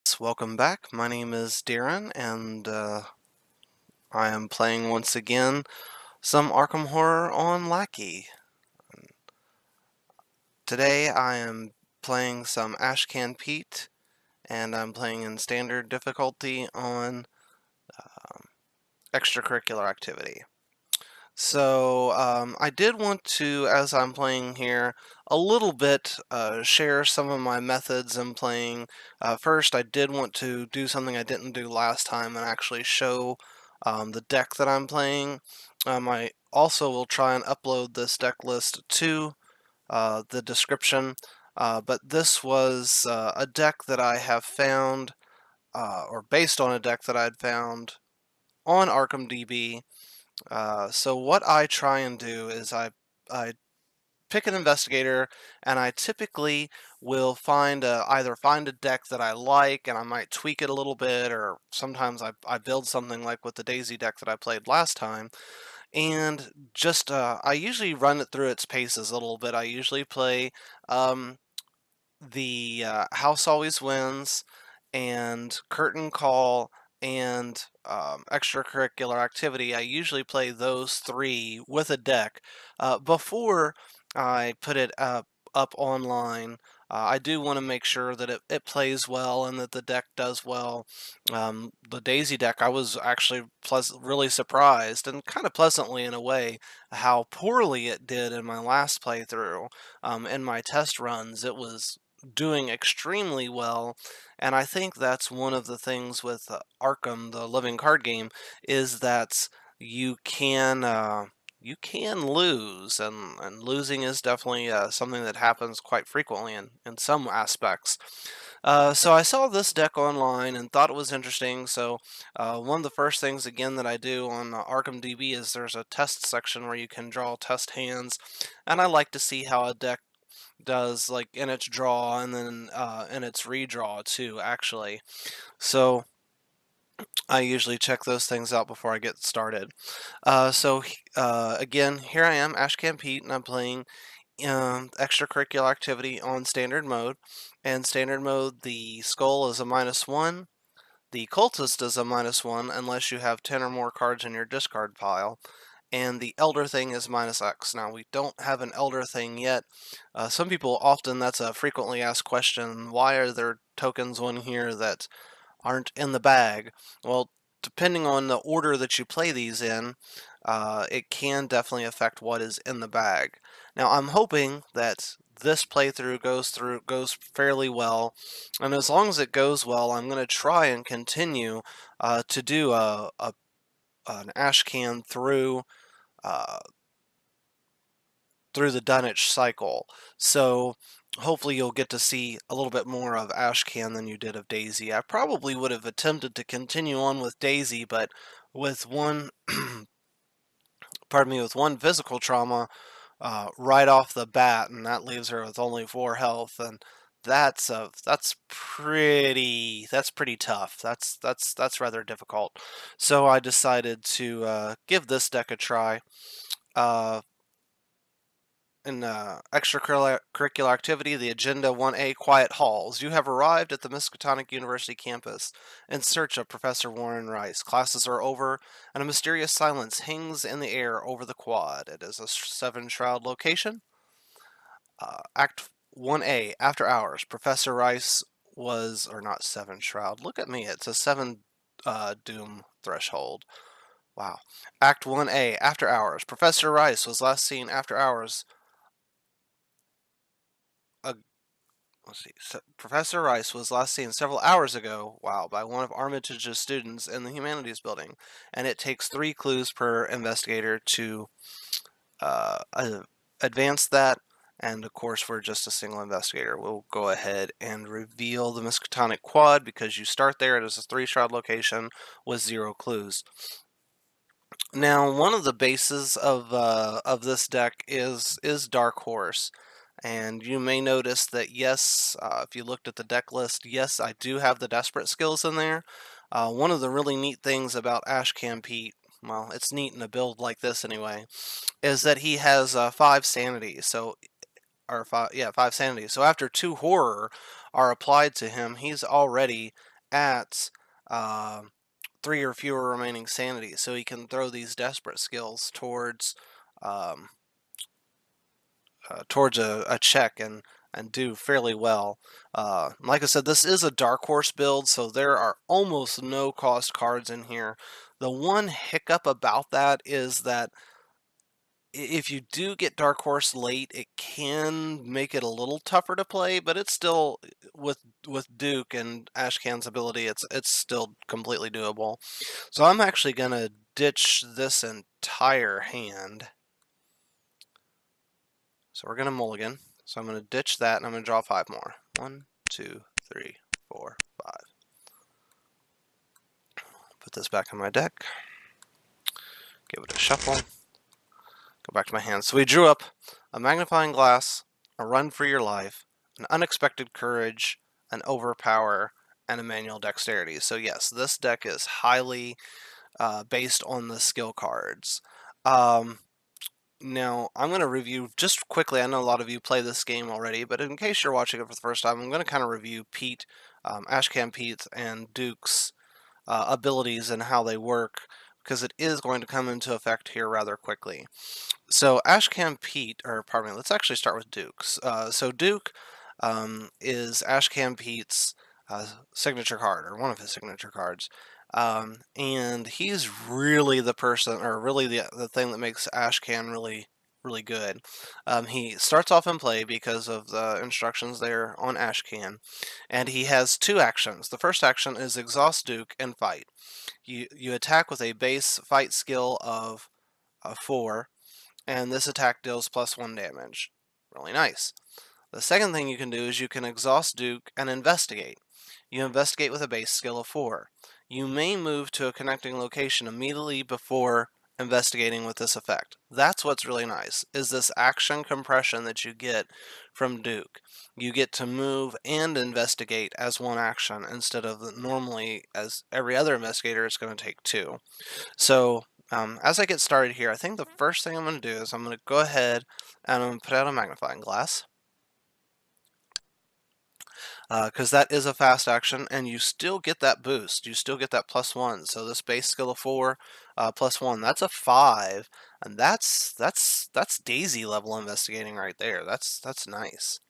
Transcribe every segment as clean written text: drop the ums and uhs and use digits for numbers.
Welcome back. My name is Darren, and I am playing once again some Arkham Horror on Lackey. Today I am playing some Ashcan Pete, and I'm playing in standard difficulty on extracurricular activity. So I did want to, as I'm playing here, a little bit share some of my methods in playing. First, I did want to do something I didn't do last time and actually show the deck that I'm playing. I also will try and upload this deck list to the description, but this was a deck that I have found, or based on a deck that I'd found on ArkhamDB. So what I try and do is I pick an investigator, and I typically will either find a deck that I like and I might tweak it a little bit, or sometimes I build something like with the Daisy deck that I played last time, and just I usually run it through its paces a little bit. I usually play um, the House Always Wins and Curtain Call and extracurricular activity. I usually play those three with a deck before I put it up online. I do want to make sure that it plays well and that the deck does well. The Daisy deck, I was actually really surprised and kind of pleasantly in a way how poorly it did in my last playthrough. In my test runs, it was doing extremely well, and I think that's one of the things with Arkham, the living card game, is that you can you can lose, and losing is definitely something that happens quite frequently in some aspects. So I saw this deck online and thought it was interesting. So one of the first things again that I do on ArkhamDB is there's a test section where you can draw test hands, and I like to see how a deck does, like in its draw and then in its redraw too, actually. So I usually check those things out before I get started. Again, here I am, Ashcan Pete, and I'm playing extracurricular activity on standard mode. And standard mode, the skull is a -1. The cultist is a -1 unless you have 10 or more cards in your discard pile. And the elder thing is -X. Now, we don't have an elder thing yet. Some people often, that's a frequently asked question, why are there tokens on here that aren't in the bag? Well, depending on the order that you play these in, it can definitely affect what is in the bag. Now, I'm hoping that this playthrough goes fairly well, and as long as it goes well, I'm going to try and continue to do an Ashcan uh, through the Dunwich cycle. So hopefully you'll get to see a little bit more of Ashcan than you did of Daisy. I probably would have attempted to continue on with Daisy, but with one, pardon me, with one physical trauma right off the bat, and that leaves her with only 4 health, and that's pretty tough. That's rather difficult. So I decided to give this deck a try. Uh, In extracurricular activity, the Agenda 1A Quiet Halls, you have arrived at the Miskatonic University campus in search of Professor Warren Rice. Classes are over, and a mysterious silence hangs in the air over the quad. It is a Seven Shroud location. Act 1A, After Hours. Professor Rice was, or not Seven Shroud. Look at me, it's a 7 Doom threshold. Wow. Act 1A, After Hours. Professor Rice was last seen after hours. Let's see. So Professor Rice was last seen several hours ago, wow, by one of Armitage's students in the Humanities Building, and it takes 3 clues per investigator to advance that. And of course, we're just a single investigator. We'll go ahead and reveal the Miskatonic Quad because you start there. It is a 3-shroud location with 0 clues. Now, one of the bases of this deck is Dark Horse, and you may notice that yes, if you looked at the deck list, yes, I do have the Desperate skills in there. One of the really neat things about Ashcan Pete, well, it's neat in a build like this anyway, is that he has 5 sanity. So, or 5 sanity. So after 2 horror are applied to him, he's already at 3 or fewer remaining sanity, so he can throw these desperate skills um, towards a check and do fairly well. Like I said, this is a Dark Horse build, so there are almost no cost cards in here. The one hiccup about that is that if you do get Dark Horse late, it can make it a little tougher to play, but it's still with Duke and Ashcan's ability, it's still completely doable. So I'm actually gonna ditch this entire hand. So we're gonna mulligan. So I'm gonna ditch that and I'm gonna draw 5 more. 1, 2, 3, 4, 5. Put this back in my deck. Give it a shuffle. Go back to my hand. So we drew up a Magnifying Glass, a Run for Your Life, an Unexpected Courage, an Overpower, and a Manual Dexterity. So yes, this deck is highly based on the skill cards. Now, I'm going to review just quickly. I know a lot of you play this game already, but in case you're watching it for the first time, I'm going to kind of review Pete, Ashcan Pete, and Duke's abilities and how they work, because it is going to come into effect here rather quickly. So Ashcan Pete, or pardon me, let's actually start with Duke's. So Duke is Ashcan Pete's signature card, or one of his signature cards. And he's really the person, or really the thing that makes Ashcan really good. He starts off in play because of the instructions there on Ashcan, and he has 2 actions. The first action is Exhaust Duke and Fight. You attack with a base fight skill of 4, and this attack deals +1 damage. Really nice. The second thing you can do is you can Exhaust Duke and Investigate. You investigate with a base skill of 4. You may move to a connecting location immediately before investigating with this effect. That's what's really nice, is this action compression that you get from Duke. You get to move and investigate as one action instead of normally, as every other investigator, it's going to take 2. So as I get started here, I think the first thing I'm going to do is I'm going to go ahead and I'm going to put out a magnifying glass, because that is a fast action, and you still get that boost. You still get that +1. So this base skill of 4 +1, that's a 5, and that's Daisy level investigating right there. That's nice.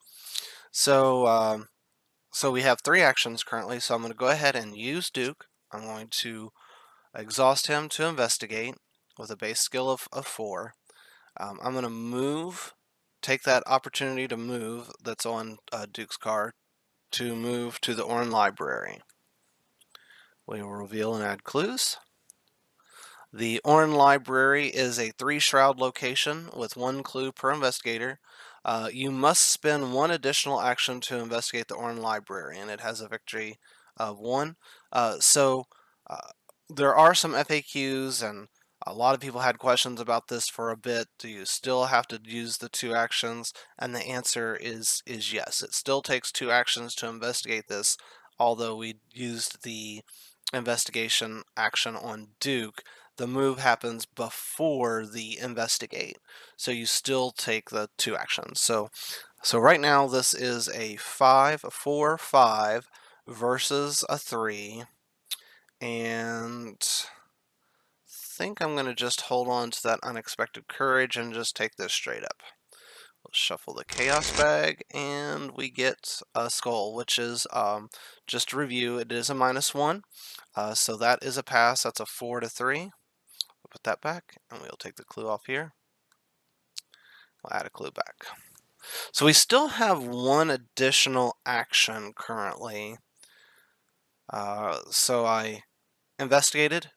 So so we have 3 actions currently. So I'm going to go ahead and use Duke. I'm going to exhaust him to investigate with a base skill of 4. I'm going to move, take that opportunity to move that's on Duke's card to move to the Ornn Library. We will reveal and add clues. The Ornn Library is a 3-shroud location with 1 clue per investigator. You must spend 1 additional action to investigate the Ornn Library, and it has a victory of 1. So there are some FAQs, and a lot of people had questions about this for a bit. Do you still have to use the 2 actions? And the answer is yes. It still takes 2 actions to investigate this, although we used the investigation action on Duke. The move happens before the investigate, so you still take the 2 actions. So right now this is a 5-4-5 versus a 3, and I think I'm going to just hold on to that Unexpected Courage and just take this straight up. We'll shuffle the Chaos bag, and we get a Skull, which is, just to review, it is a -1. So that is a pass. That's a 4-3. We'll put that back, and we'll take the clue off here. We'll add a clue back. So we still have 1 additional action currently. So I investigated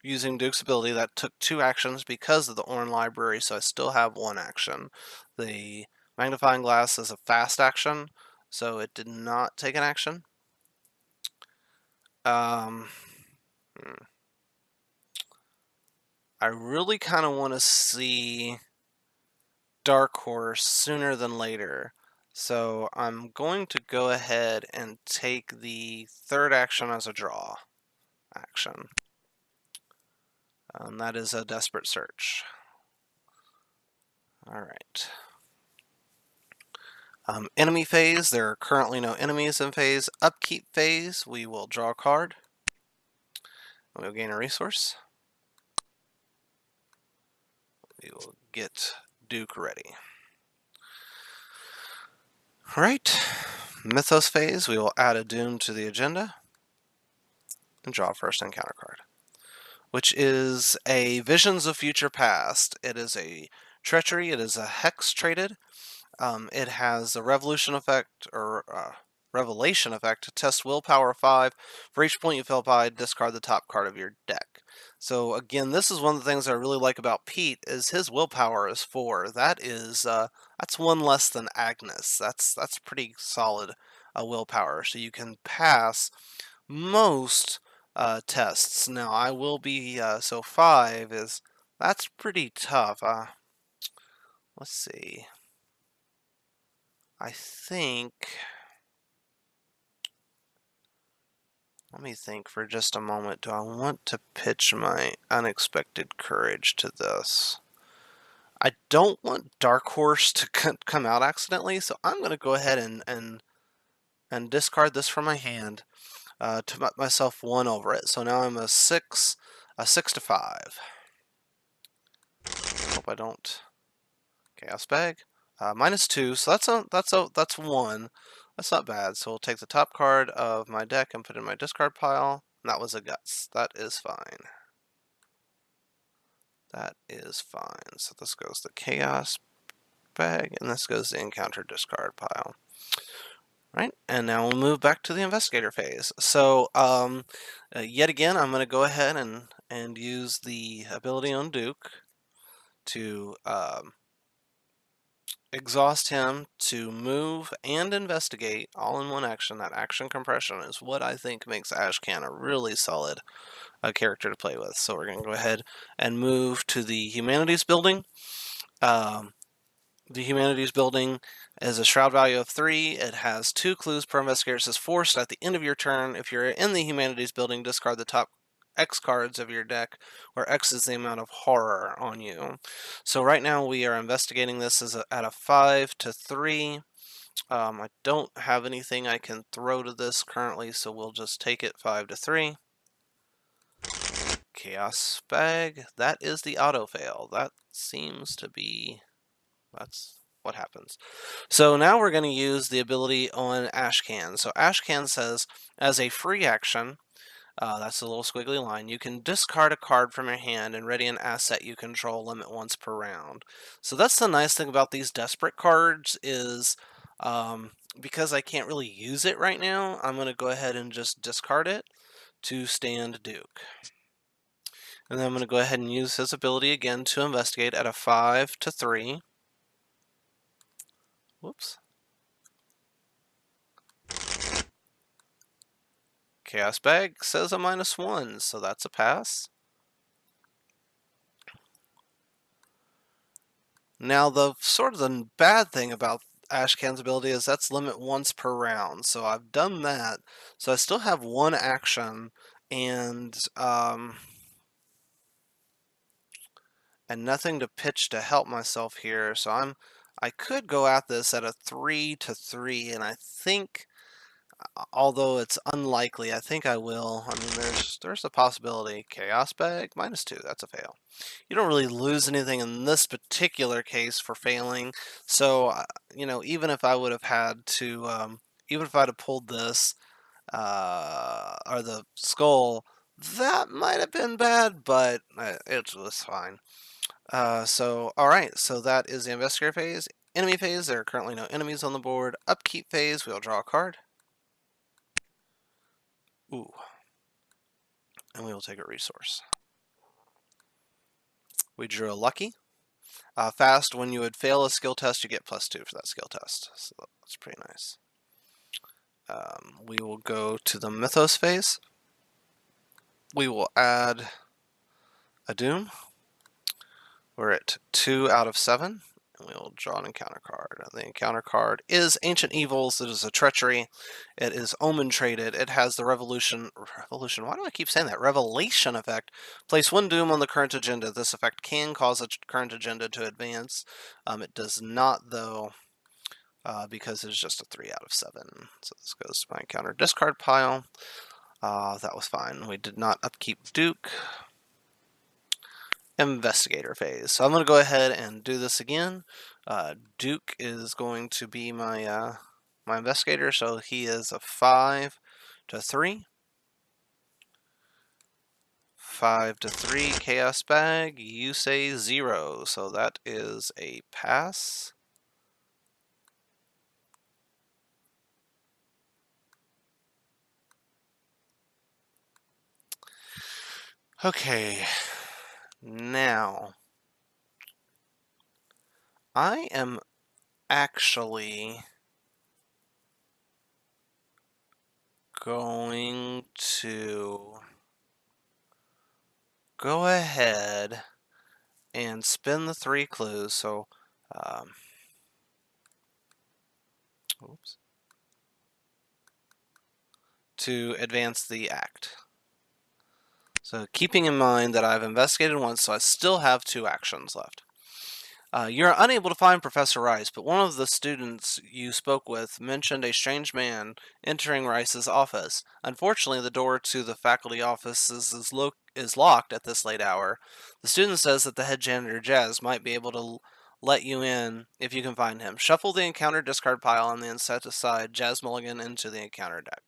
using Duke's ability. That took 2 actions because of the Ornn Library, so I still have 1 action. The Magnifying Glass is a fast action, so it did not take an action. I really kind of want to see Dark Horse sooner than later. So I'm going to go ahead and take the 3rd action as a draw action. And that is a Desperate Search. Alright. Enemy phase, there are currently no enemies in phase. Upkeep phase, we will draw a card. We'll gain a resource. We will get Duke ready. Alright, Mythos phase, we will add a Doom to the agenda and draw first encounter card, which is a Visions of Future Past. It is a Treachery, it is a Hex traded. It has a Revelation effect, or Revelation effect. Test Willpower 5. For each point you fill by, discard the top card of your deck. So again, this is one of the things I really like about Pete, is his willpower is 4. That is that's one less than Agnes. That's pretty solid willpower. So you can pass most tests. Now I will be so 5 is that's pretty tough. Let's see. I think, let me think for just a moment. Do I want to pitch my Unexpected Courage to this? I don't want Dark Horse to come out accidentally, so I'm going to go ahead and discard this from my hand to put myself 1 over it. So now I'm a 6 to 5. Hope I don't. Chaos Bag. -2, so that's 1. That's not bad. So we'll take the top card of my deck and put it in my discard pile. And that was a Guts. That is fine. That is fine. So this goes the Chaos Bag, and this goes the Encounter discard pile. Right, and now we'll move back to the Investigator phase. So yet again, I'm going to go ahead and use the ability on Duke to exhaust him to move and investigate all in one action. That action compression is what I think makes Ashcan a really solid character to play with. So we're going to go ahead and move to the Humanities building. The Humanities building is a shroud value of 3. It has 2 clues per investigator. It says forced at the end of your turn. If you're in the Humanities building, discard the top X cards of your deck, where X is the amount of horror on you. So right now we are investigating this as at a 5 to 3. I don't have anything I can throw to this currently, so we'll just take it 5 to 3. Chaos Bag. That is the auto fail. That seems to be... that's what happens. So now we're going to use the ability on Ashcan. So Ashcan says, as a free action, that's a little squiggly line, you can discard a card from your hand and ready an asset you control, limit once per round. So that's the nice thing about these Desperate cards is, because I can't really use it right now, I'm going to go ahead and just discard it to stand Duke. And then I'm going to go ahead and use his ability again to investigate at a 5 to 3. Whoops. Chaos Bag says a -1, so that's a pass. Now, the sort of the bad thing about Ashcan's ability is that's limit once per round. So I've done that. So I still have 1 action and nothing to pitch to help myself here. So I could go at this at a 3 to 3, and I think, although it's unlikely, I think I will. I mean, there's a possibility. Chaos Bag, -2, that's a fail. You don't really lose anything in this particular case for failing. So, you know, even if I would have had to, even if I'd have pulled this, or the skull, that might have been bad, but it was fine. So, alright, so that is the Investigator phase. Enemy phase, there are currently no enemies on the board. Upkeep phase, we'll draw a card. Ooh. And we will take a resource. We drew a Lucky. Fast, when you would fail a skill test, you get +2 for that skill test. So that's pretty nice. We will go to the Mythos phase. We will add a Doom. We're at 2 out of 7. And we will draw an encounter card. The encounter card is Ancient Evils. It is a Treachery. It is Omen traded. It has the Revelation, why do I keep saying that? Revelation effect. Place 1 Doom on the current agenda. This effect can cause a current agenda to advance. It does not, though, because it's just a 3 out of 7. So this goes to my encounter discard pile. That was fine. We did not upkeep Duke. Investigator phase. So I'm going to go ahead and do this again. Duke is going to be my my investigator, so he is a 5 to 3. 5 to 3 chaos bag. You say 0, so that is a pass. Okay, now I am actually going to go ahead and spin the 3 clues. So, oops, to advance the act. So keeping in mind that I've investigated once, so I still have 2 actions left. You're unable to find Professor Rice, but one of the students you spoke with mentioned a strange man entering Rice's office. Unfortunately, the door to the faculty offices is locked at this late hour. The student says that the head janitor, Jazz, might be able to let you in if you can find him. Shuffle the encounter discard pile and then set aside Jazz Mulligan into the encounter deck.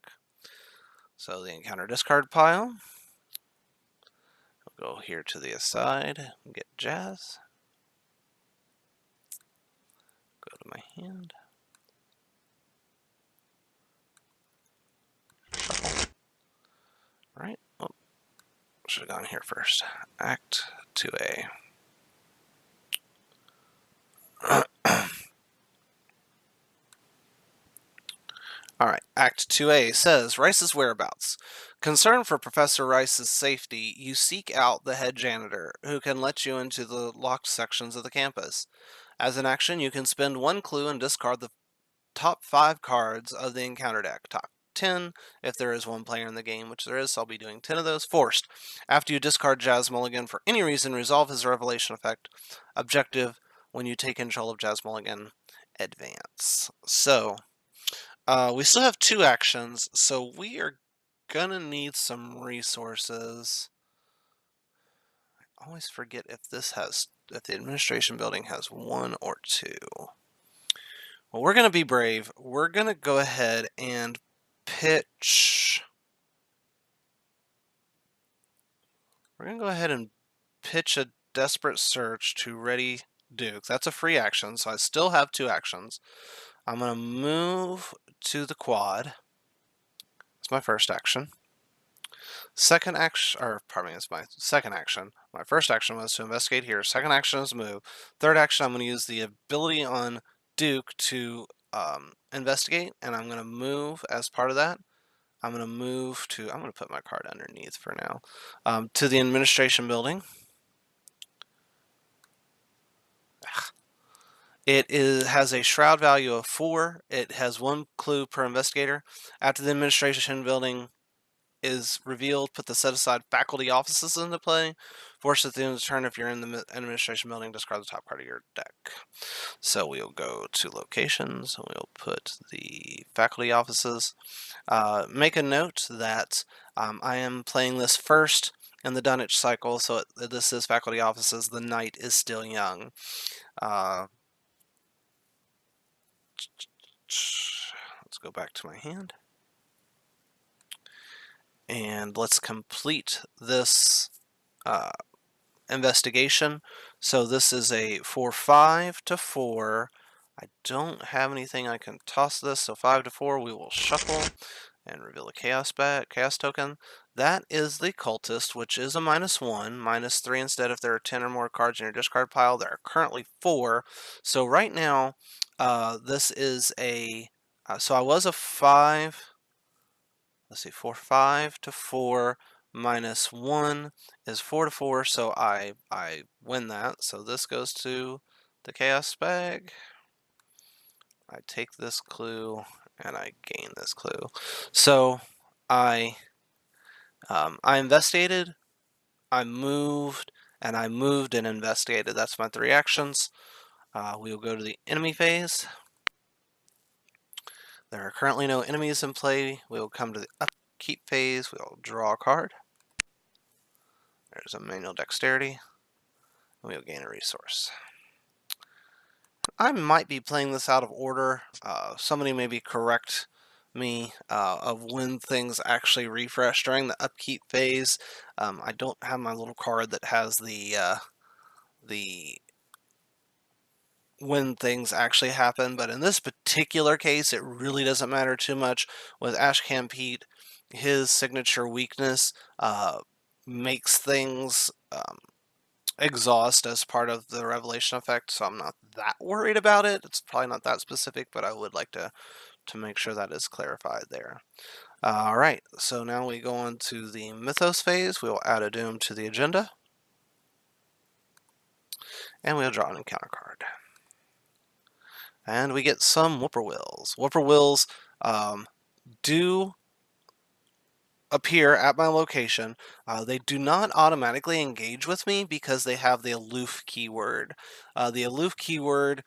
So the encounter discard pile. I'll go here to the aside and get Jazz. Go to my hand. Shuffle. Right. Oh, should have gone here first. Act 2A. Alright, Act 2A says, Rice's whereabouts. Concerned for Professor Rice's safety, you seek out the head janitor, who can let you into the locked sections of the campus. As an action, you can spend 1 clue and discard the top 5 cards of the encounter deck. Top 10 if there is 1 player in the game, which there is, so I'll be doing 10 of those. Forced. After you discard Jazz Mulligan for any reason, resolve his revelation effect. Objective, when you take control of Jazz Mulligan, advance. So, we still have 2 actions, so we are gonna need some resources. I always forget if if the administration building has 1 or 2. Well, we're gonna be brave. We're gonna go ahead and pitch. We're gonna go ahead and pitch a desperate search to Ready Duke. That's a free action, so I still have 2 actions. I'm gonna move to the quad. It's my first action. Second action, or pardon me, it's my second action. My first action was to investigate here. Second action is move. Third action, I'm going to use the ability on Duke to investigate, and I'm going to move as part of that. I'm going to move to, I'm going to put my card underneath for now, to the administration building. Has a shroud value of 4. It has 1 clue per investigator. After the administration building is revealed, put the set-aside faculty offices into play. Force at the end of the turn, if you're in the administration building, discard the top card of your deck. So we'll go to locations, and we'll put the faculty offices. Make a note that I am playing this first in the Dunwich cycle, so this is faculty offices. The night is still young. Let's go back to my hand. And let's complete this investigation. So this is a 5 to 4. I don't have anything I can toss this, so 5 to 4. We will shuffle and reveal a chaos token. That is the cultist, which is a -1, -3 instead if there are 10 or more cards in your discard pile. There are currently 4. So right now, this is a. So I was a 5. Let's see, 5 to 4 -1 is 4 to 4, so I win that. So this goes to the chaos bag. I take this clue and I gain this clue. So I investigated, I moved, and I moved and investigated. That's my 3 actions. We'll go to the enemy phase. There are currently no enemies in play. We will come to the upkeep phase. We will draw a card. There's a manual dexterity. We will gain a resource. I might be playing this out of order. Somebody maybe correct me of when things actually refresh during the upkeep phase. I don't have my little card that has the when things actually happen, but in this particular case, it really doesn't matter too much. With Ashcan-Pete, his signature weakness makes things exhaust as part of the revelation effect, so I'm not that worried about it. It's probably not that specific, but I would like to make sure that is clarified there. Alright, so now we go on to the Mythos phase. We'll add a Doom to the agenda, and we'll draw an encounter card. And we get some Whippoorwills. Whippoorwills do appear at my location. They do not automatically engage with me because they have the aloof keyword. The aloof keyword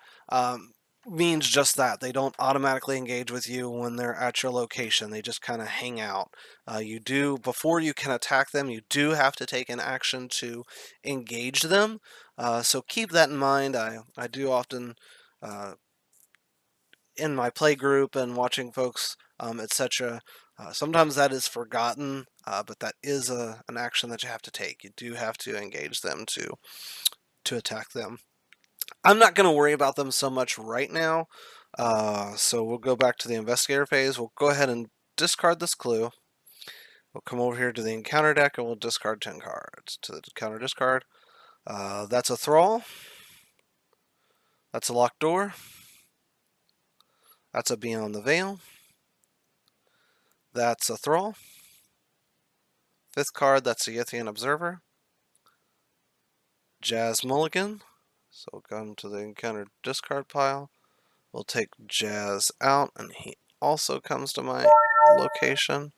means just that. They don't automatically engage with you when they're at your location. They just kind of hang out. Before you can attack them, you do have to take an action to engage them. So keep that in mind. I do often in my play group and watching folks, etc. Sometimes that is forgotten, but that is an action that you have to take. You do have to engage them to attack them. I'm not going to worry about them so much right now, so we'll go back to the investigator phase. We'll go ahead and discard this clue. We'll come over here to the encounter deck and we'll discard 10 cards. To the counter discard. That's a Thrall. That's a Locked Door. That's a Beyond the Veil. That's a Thrall. Fifth card, that's a Yithian Observer. Jazz Mulligan. So we'll come to the encounter discard pile. We'll take Jazz out, and he also comes to my location.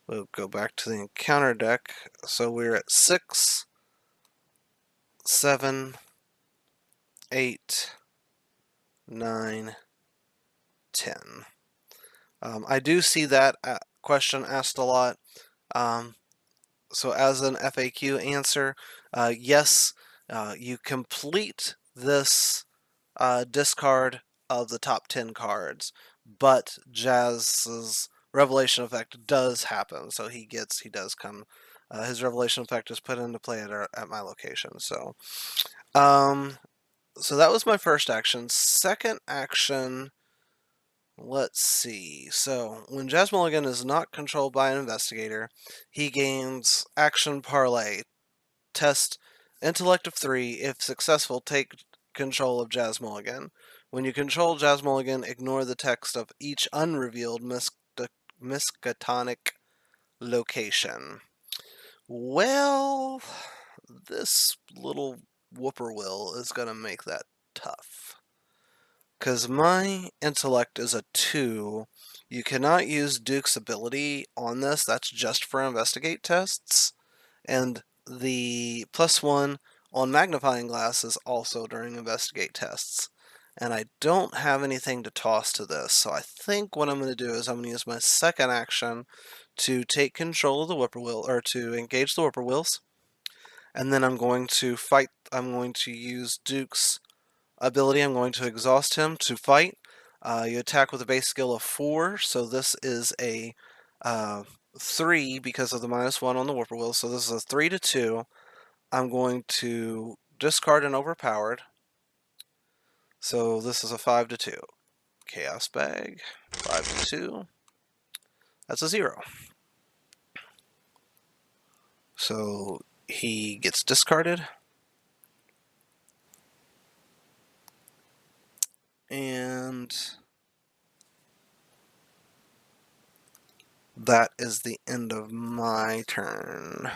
We'll go back to the encounter deck. So we're at 6, 7, 8, 9, 10. I do see that question asked a lot. So as an FAQ answer, yes, you complete this discard of the top 10 cards, but Jazz's revelation effect does happen, so he does come. His revelation effect is put into play at my location. So that was my first action. Second action, let's see. So when Jazz Mulligan is not controlled by an investigator, he gains Action Parlay. Test Intellect of 3. If successful, take control of Jazz Mulligan. When you control Jazz Mulligan, ignore the text of each unrevealed Miskatonic location. Well, this little Whippoorwill is going to make that tough. Because my intellect is a 2. You cannot use Duke's ability on this. That's just for investigate tests. And the +1 on magnifying glass is also during investigate tests. And I don't have anything to toss to this. So I think what I'm going to do is I'm going to use my second action to take control of the Whippoorwill, or to engage the Whippoorwills. And then I'm going to fight. I'm going to use Duke's ability. I'm going to exhaust him to fight. You attack with a base skill of 4, so this is a 3 because of the -1 on the Whippoorwill, so this is a 3 to 2. I'm going to discard an overpowered, so this is a 5 to 2. Chaos Bag, 5 to 2. That's a 0. So he gets discarded. And that is the end of my turn.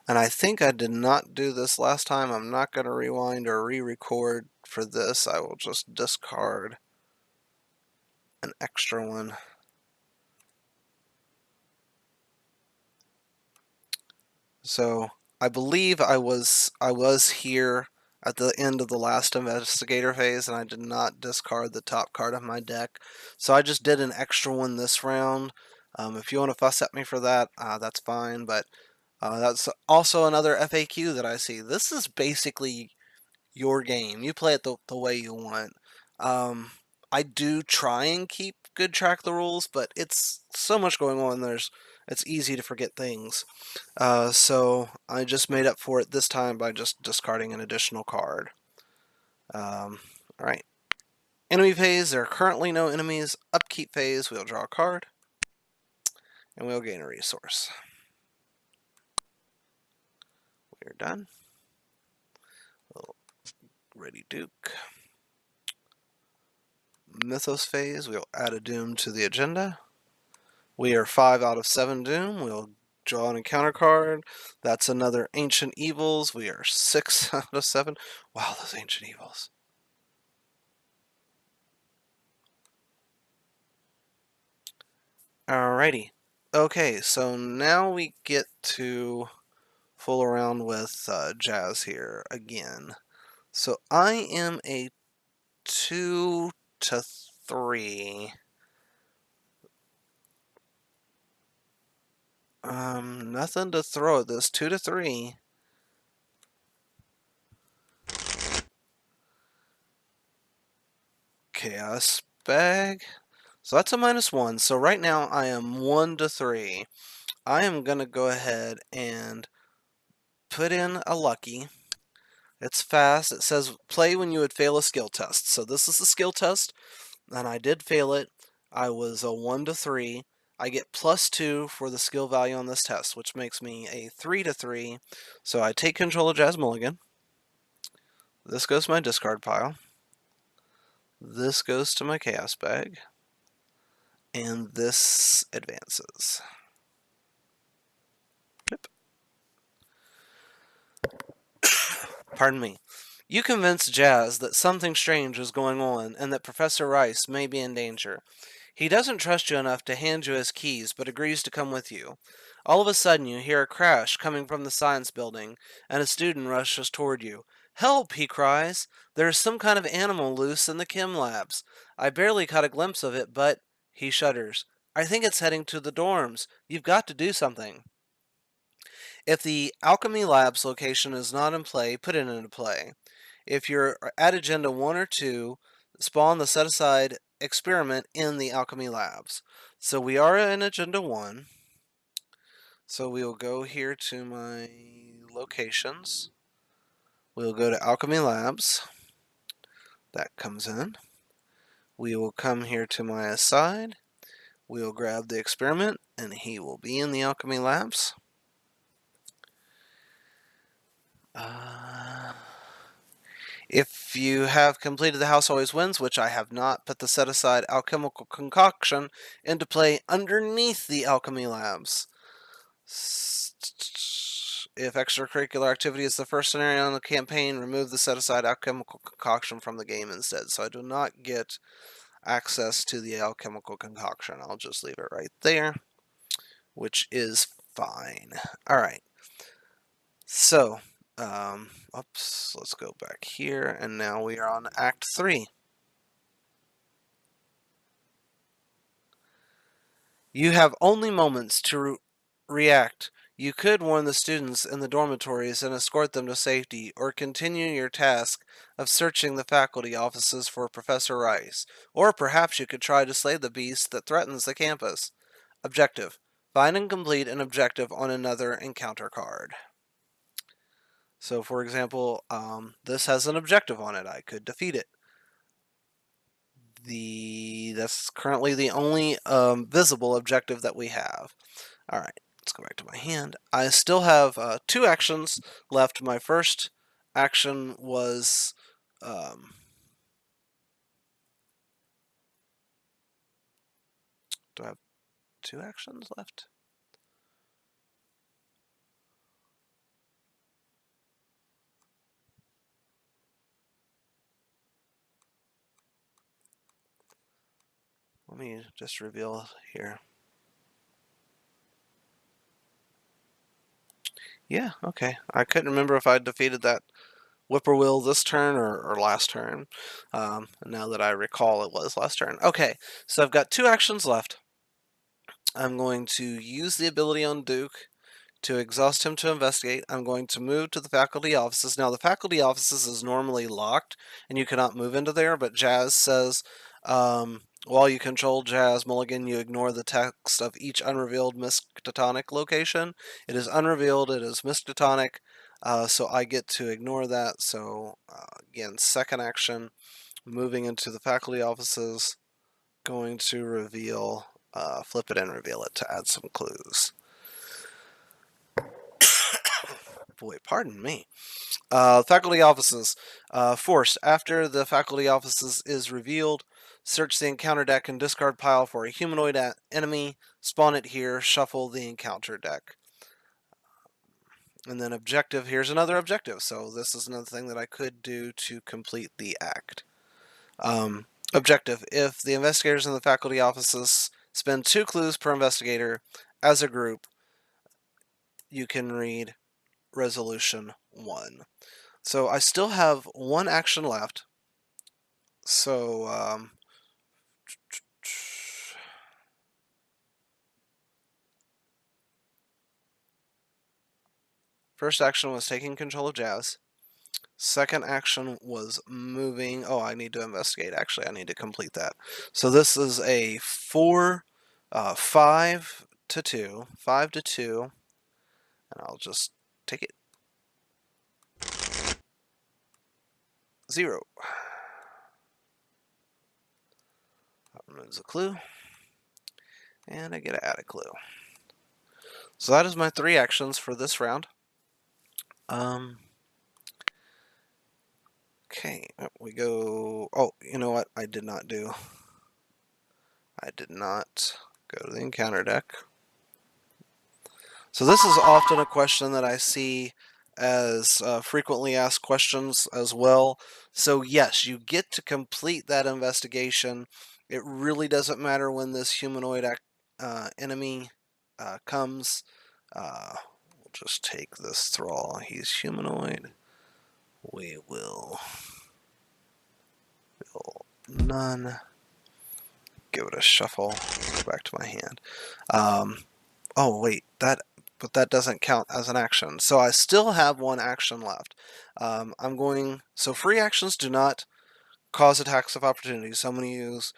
And I think I did not do this last time. I'm not going to rewind or re-record for this. I will just discard an extra one. So I believe I was here at the end of the last investigator phase, and I did not discard the top card of my deck. So I just did an extra one this round. If you want to fuss at me for that, that's fine, but that's also another FAQ that I see. This is basically your game. You play it the way you want. I do try and keep good track of the rules, but it's so much going on. It's easy to forget things. So I just made up for it this time by just discarding an additional card. All right. Enemy phase, there are currently no enemies. Upkeep phase, we'll draw a card, and we'll gain a resource. We're done. Ready Duke. Mythos phase, we'll add a Doom to the agenda. We are 5 out of 7 Doom. We'll draw an encounter card. That's another Ancient Evils. We are 6 out of 7. Wow, those Ancient Evils. Alrighty. Okay, so now we get to fool around with Jazz here again. So I am a 2 to 3. Nothing to throw at this. 2 to 3. Chaos Bag. So that's a -1. So right now I am 1 to 3. I am going to go ahead and put in a lucky. It's fast. It says play when you would fail a skill test. So this is a skill test, and I did fail it. I was a 1 to 3. I get +2 for the skill value on this test, which makes me a 3 to 3. So I take control of Jazz Mulligan. This goes to my discard pile. This goes to my Chaos Bag. And this advances. Yep. Pardon me. You convince Jazz that something strange is going on and that Professor Rice may be in danger. He doesn't trust you enough to hand you his keys, but agrees to come with you. All of a sudden, you hear a crash coming from the science building, and a student rushes toward you. Help! He cries. There is some kind of animal loose in the chem labs. I barely caught a glimpse of it, but... He shudders. I think it's heading to the dorms. You've got to do something. If the Alchemy Labs location is not in play, put it into play. If you're at Agenda 1 or 2, spawn the set-aside experiment in the Alchemy Labs. So we are in Agenda 1. So we will go here to my locations. We'll go to Alchemy Labs. That comes in. We will come here to my aside. We will grab the experiment, and he will be in the Alchemy Labs. If you have completed the House Always Wins, which I have not, put the set-aside alchemical concoction into play underneath the Alchemy Labs. If extracurricular activity is the first scenario in the campaign, remove the set-aside alchemical concoction from the game instead. So I do not get access to the alchemical concoction. I'll just leave it right there, which is fine. All right. So... oops, let's go back here, and now we are on Act 3. You have only moments to react. You could warn the students in the dormitories and escort them to safety, or continue your task of searching the faculty offices for Professor Rice. Or perhaps you could try to slay the beast that threatens the campus. Objective. Find and complete an objective on another encounter card. So, for example, this has an objective on it. I could defeat it. That's currently the only visible objective that we have. All right, let's go back to my hand. I still have 2 actions left. My first action was... do I have 2 actions left? Let me just reveal here. Yeah, okay. I couldn't remember if I defeated that Whippoorwill this turn or last turn. Now that I recall, it was last turn. Okay, so I've got 2 actions left. I'm going to use the ability on Duke to exhaust him to investigate. I'm going to move to the faculty offices. Now, the faculty offices is normally locked, and you cannot move into there, but Jazz says, while you control Jazz Mulligan, you ignore the text of each unrevealed Miskatonic location. It is unrevealed, it is Miskatonic, so I get to ignore that. So, again, second action, moving into the faculty offices, going to reveal, flip it and reveal it to add some clues. Boy, pardon me. Faculty offices. Forced. After the faculty offices is revealed, search the encounter deck and discard pile for a humanoid enemy. Spawn it here. Shuffle the encounter deck. And then objective. Here's another objective. So this is another thing that I could do to complete the act. Objective. If the investigators in the faculty offices spend 2 clues per investigator as a group, you can read Resolution 1. So I still have 1 action left. So, first action was taking control of Jazz. Second action was moving. Oh, I need to investigate. Actually, I need to complete that. So this is a 5 to 2. 5 to 2. And I'll just take it. 0. That removes a clue. And I get to add a clue. So that is my 3 actions for this round. Okay, we go. Oh, you know what? I did not do. I did not go to the encounter deck. So this is often a question that I see as frequently asked questions as well. So yes, you get to complete that investigation. It really doesn't matter when this humanoid enemy comes. We'll just take this thrall. He's humanoid. We will none. Give it a shuffle. Go back to my hand. Oh wait, but that doesn't count as an action. So I still have 1 action left. So free actions do not cause attacks of opportunity. So I'm going to use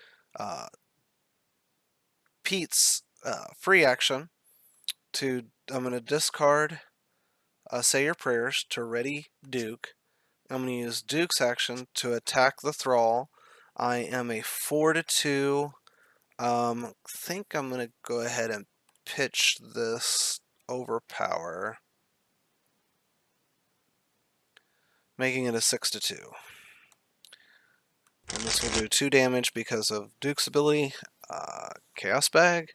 Pete's free action I'm going to discard Say Your Prayers to ready Duke. I'm going to use Duke's action to attack the thrall. I am a 4 to 2. Think I'm going to go ahead and pitch this overpower, making it a 6 to 2. And this will do 2 damage because of Duke's ability. Chaos Bag.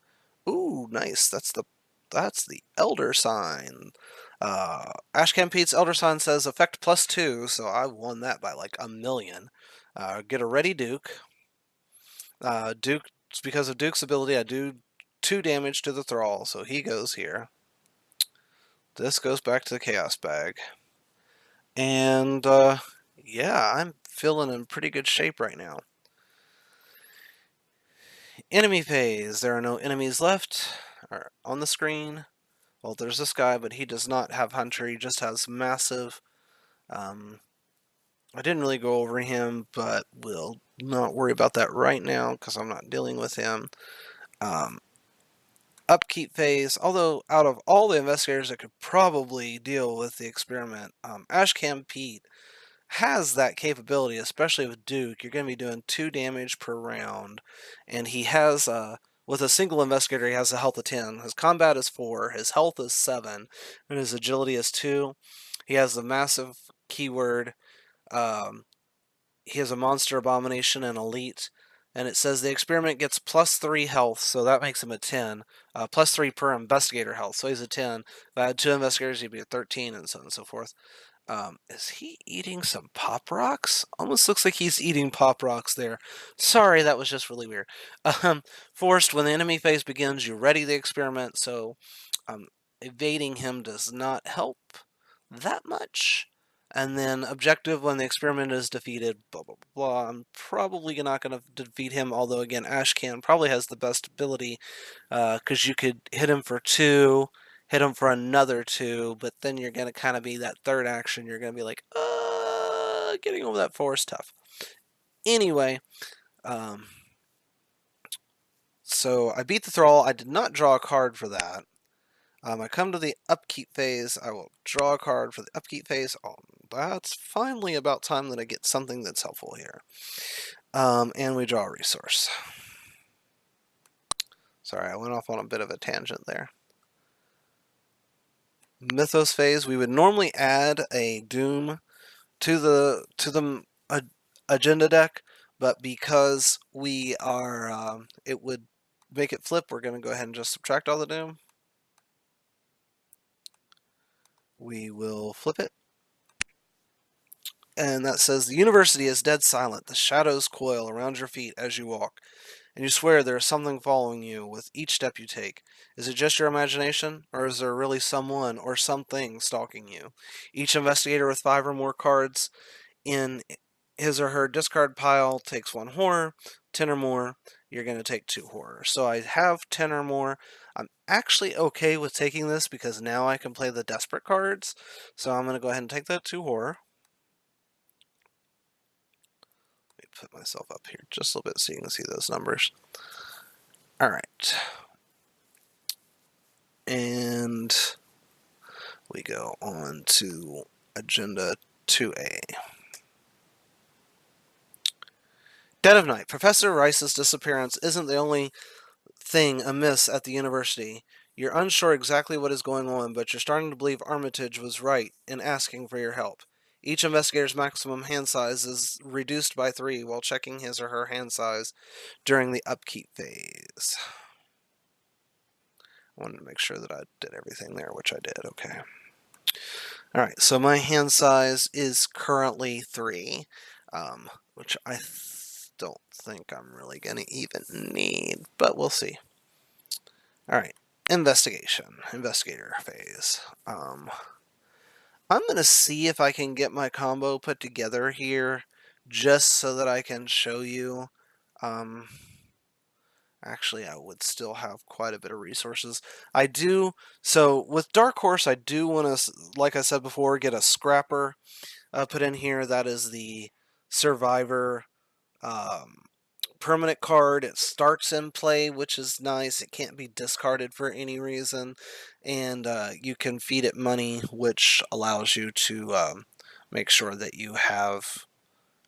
Ooh, nice. That's the Elder Sign. Ashcan Pete's Elder Sign says effect +2, so I won that by like a million. Get a ready Duke. Because of Duke's ability, I do 2 damage to the thrall, so he goes here. This goes back to the Chaos Bag. And yeah, I'm feeling in pretty good shape right now. Enemy phase. There are no enemies left on the screen. Well, there's this guy, but he does not have Hunter. He just has massive. I didn't really go over him, but we'll not worry about that right now because I'm not dealing with him. Upkeep phase. Although out of all the investigators that could probably deal with the experiment, Ashcan Pete has that capability, especially with Duke. You're going to be doing 2 damage per round, and he has with a single investigator, he has a health of 10. His combat is 4, his health is 7, and his agility is 2. He has the massive keyword. He has a monster abomination and elite, and it says the experiment gets +3 health, so that makes him a 10. +3 per investigator health, so he's a 10. If I had 2 investigators, he'd be a 13, and so on and so forth. Is he eating some Pop Rocks? Almost looks like he's eating Pop Rocks there. Sorry, that was just really weird. Forced, when the enemy phase begins, you ready the experiment, so evading him does not help that much. And then objective when the experiment is defeated, blah, blah, blah. I'm probably not going to defeat him, although, again, Ashcan probably has the best ability, because you could hit him for 2, hit him for another 2, but then you're going to kind of be that third action. You're going to be like, getting over that 4 is tough. Anyway, so I beat the Thrall. I did not draw a card for that. I come to the upkeep phase. I will draw a card for the upkeep phase. Oh, that's finally about time that I get something that's helpful here. And we draw a resource. Sorry, I went off on a bit of a tangent there. Mythos phase. We would normally add a Doom to the agenda deck, but because we are, it would make it flip, we're going to go ahead and just subtract all the Doom. We will flip it. And that says, the university is dead silent. The shadows coil around your feet as you walk, and you swear there is something following you with each step you take. Is it just your imagination, or is there really someone or something stalking you? Each investigator with 5 or more cards in his or her discard pile takes 1 horror. 10 or more, you're going to take 2 horror. So I have 10 or more. I'm actually okay with taking this because now I can play the desperate cards. So I'm going to go ahead and take that 2 horror. Let me put myself up here just a little bit so you can see those numbers. All right. And we go on to Agenda 2A. Dead of Night. Professor Rice's disappearance isn't the only thing amiss at the university. You're unsure exactly what is going on, but you're starting to believe Armitage was right in asking for your help. Each investigator's maximum hand size is reduced by 3 while checking his or her hand size during the upkeep phase. I wanted to make sure that I did everything there, which I did. Okay. Alright, so my hand size is currently 3, which I don't think I'm really going to even need, but we'll see. Alright, investigator phase. I'm going to see if I can get my combo put together here, just so that I can show you. Actually, I would still have quite a bit of resources. I do, so with Dark Horse, I do want to, like I said before, get a Scrapper put in here. That is the Survivor permanent card. It starts in play, which is nice. It can't be discarded for any reason. And you can feed it money, which allows you to make sure that you have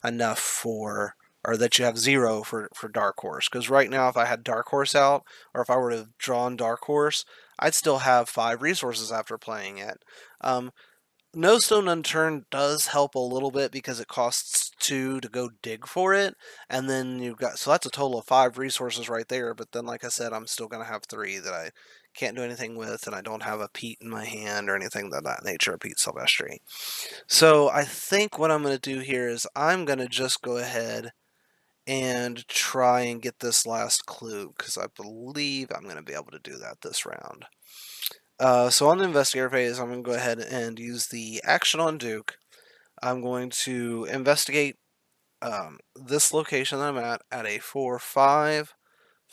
enough for, or that you have 0 for Dark Horse. Because right now, if I had Dark Horse out, or if I were to have drawn Dark Horse, I'd still have 5 resources after playing it. No Stone Unturned does help a little bit because it costs 2 to go dig for it, and then you've got, so that's a total of 5 resources right there, but then like I said, I'm still going to have 3 that I can't do anything with, and I don't have a Pete in my hand or anything of that nature, a Pete Silvestri. So I think what I'm going to do here is I'm going to just go ahead and try and get this last clue, because I believe I'm going to be able to do that this round. So on the investigator phase, I'm going to go ahead and use the action on Duke. I'm going to investigate this location that I'm at a 4-5,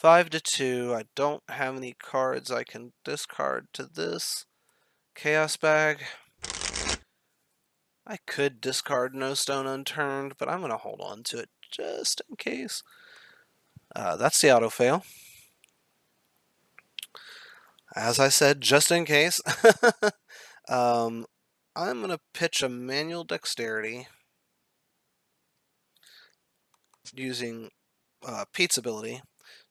5-2. I don't have any cards I can discard to this Chaos Bag. I could discard No Stone Unturned, but I'm going to hold on to it just in case. That's the auto fail. As I said, just in case. I'm going to pitch a manual dexterity using Pete's ability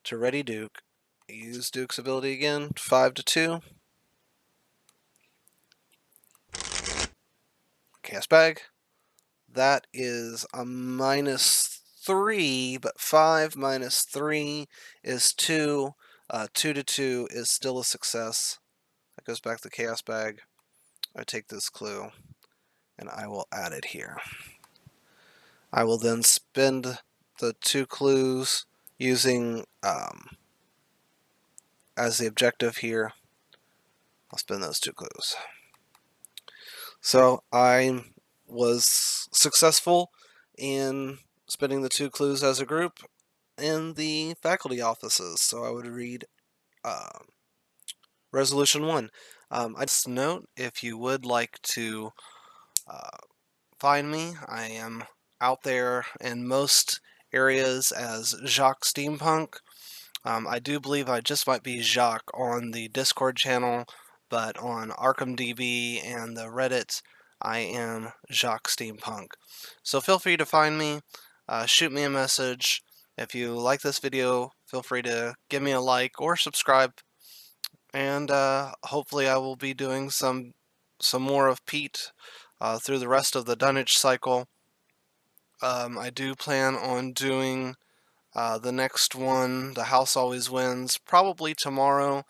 to ready Duke. Use Duke's ability again, 5-2. Cast bag. That is a -3, but 5 minus 3 is 2. 2-2 is still a success. That goes back to the Chaos Bag. I take this clue, and I will add it here. I will then spend the 2 clues using as the objective here. I'll spend those 2 clues. So I'm was successful in spending the 2 clues as a group in the faculty offices. So I would read uh, Resolution 1. I just note, if you would like to uh, find me, I am out there in most areas as Jacques Steampunk. I do believe I just might be Jacques on the Discord channel, but on ArkhamDB and the Reddit, I am Jacques Steampunk. So feel free to find me, shoot me a message. If you like this video, feel free to give me a like or subscribe, and hopefully I will be doing some more of Pete through the rest of the Dunnage cycle. I do plan on doing the next one, The House Always Wins, probably tomorrow,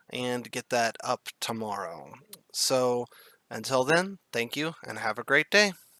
and get that up tomorrow. So until then, thank you and have a great day.